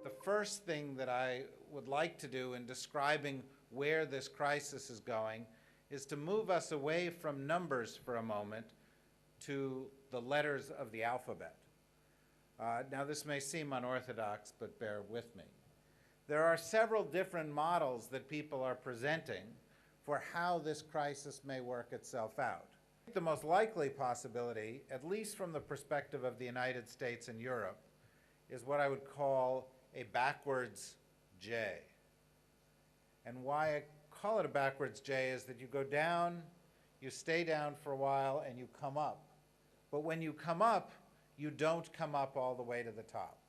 The first thing that I would like to do in describing where this crisis is going is to move us away from numbers for a moment to the letters of the alphabet. Now, this may seem unorthodox, but bear with me. There are several different models that people are presenting for how this crisis may work itself out. The most likely possibility, at least from the perspective of the United States and Europe, is what I would call a backwards J. And why I call it a backwards J is that you go down, you stay down for a while, and you come up. But when you come up, you don't come up all the way to the top.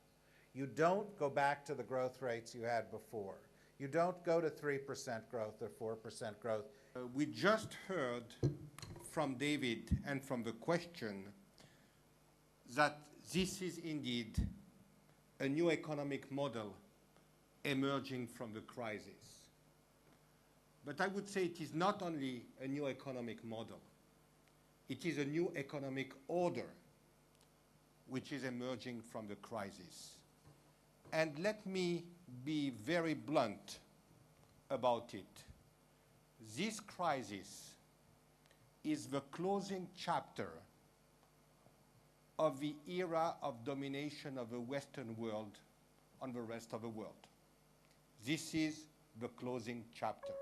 You don't go back to the growth rates you had before. You don't go to 3% growth or 4% growth. We just heard from David and from the question that this is indeed a new economic model emerging from the crisis. But I would say it is not only a new economic model, it is a new economic order which is emerging from the crisis. And let me be very blunt about it. This crisis is the closing chapter of the era of domination of the Western world on the rest of the world. This is the closing chapter.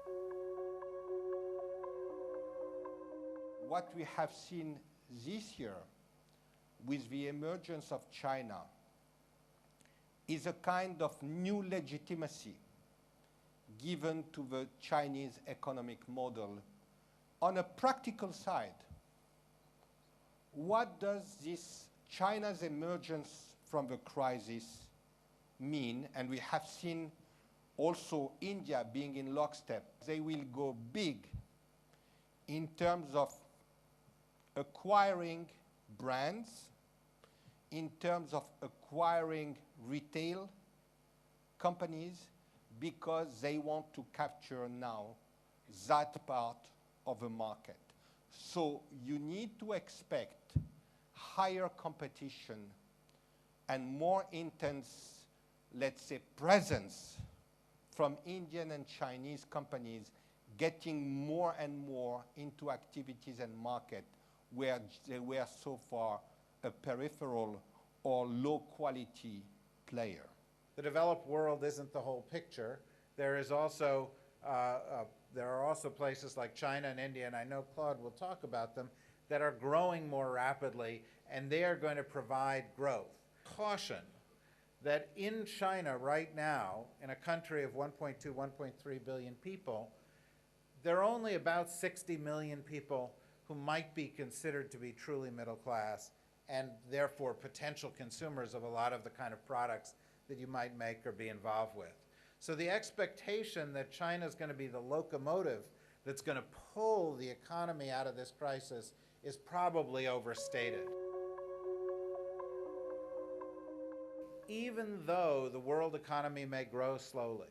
What we have seen this year with the emergence of China is a kind of new legitimacy given to the Chinese economic model on a practical side. What does this China's emergence from the crisis mean? And we have seen also India being in lockstep. They will go big in terms of acquiring brands, in terms of acquiring retail companies, because they want to capture now that part of the market. So you need to expect higher competition and more intense, let's say, presence from Indian and Chinese companies getting more and more into activities and market where they were so far a peripheral or low-quality player. The developed world isn't the whole picture. There are also places like China and India, and I know Claude will talk about them, that are growing more rapidly, and they are going to provide growth. Caution that in China right now, in a country of 1.2, 1.3 billion people, there are only about 60 million people who might be considered to be truly middle class and therefore potential consumers of a lot of the kind of products that you might make or be involved with. So the expectation that China is going to be the locomotive that's going to pull the economy out of this crisis is probably overstated. Even though the world economy may grow slowly,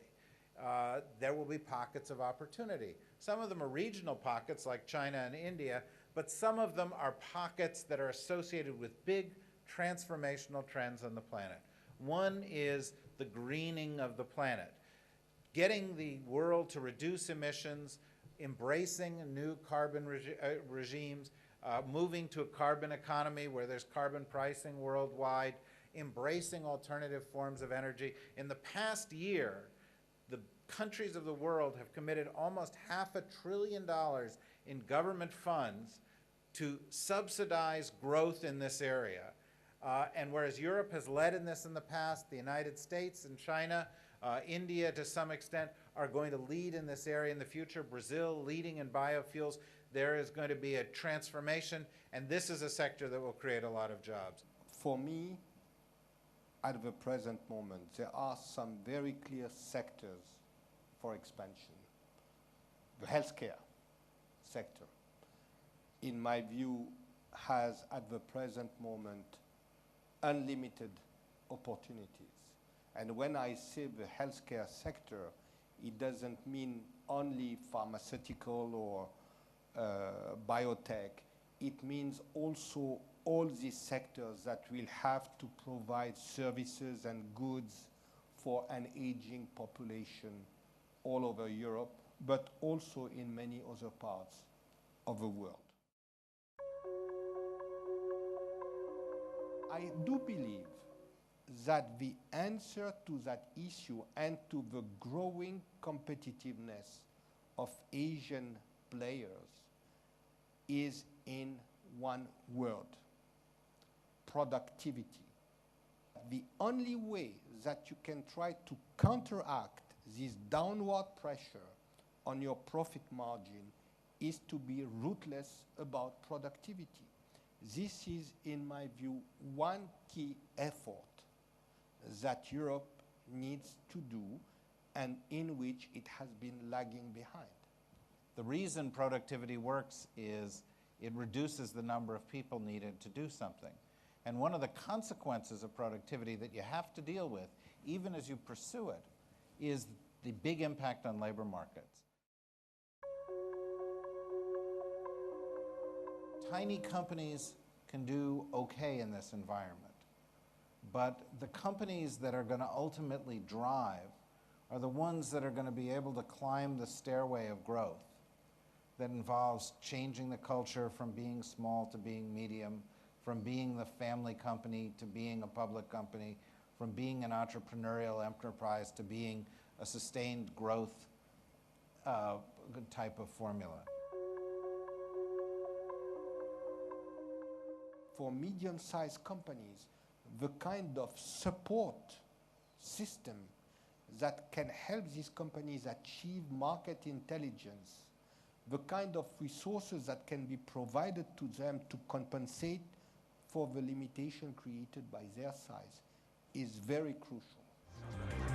there will be pockets of opportunity. Some of them are regional pockets like China and India, but some of them are pockets that are associated with big transformational trends on the planet. One is the greening of the planet, getting the world to reduce emissions, embracing new carbon regimes, moving to a carbon economy where there's carbon pricing worldwide, embracing alternative forms of energy. In the past year, the countries of the world have committed almost $500 billion in government funds to subsidize growth in this area. And whereas Europe has led in this in the past, the United States and China, India to some extent, are going to lead in this area in the future. Brazil leading in biofuels. There is going to be a transformation, and this is a sector that will create a lot of jobs. For me, at the present moment, there are some very clear sectors for expansion. The healthcare sector, in my view, has at the present moment unlimited opportunities. And when I say the healthcare sector, it doesn't mean only pharmaceutical or biotech. It means also all these sectors that will have to provide services and goods for an aging population all over Europe, but also in many other parts of the world. I do believe that the answer to that issue and to the growing competitiveness of Asian players is in one word: productivity. The only way that you can try to counteract this downward pressure on your profit margin is to be ruthless about productivity. This is, in my view, one key effort that Europe needs to do and in which it has been lagging behind. The reason productivity works is it reduces the number of people needed to do something. And one of the consequences of productivity that you have to deal with, even as you pursue it, is the big impact on labor markets. Tiny companies can do okay in this environment, but the companies that are going to ultimately drive are the ones that are going to be able to climb the stairway of growth that involves changing the culture from being small to being medium, from being the family company to being a public company, from being an entrepreneurial enterprise to being a sustained growth type of formula. For medium-sized companies, the kind of support system that can help these companies achieve market intelligence, the kind of resources that can be provided to them to compensate for the limitation created by their size, is very crucial.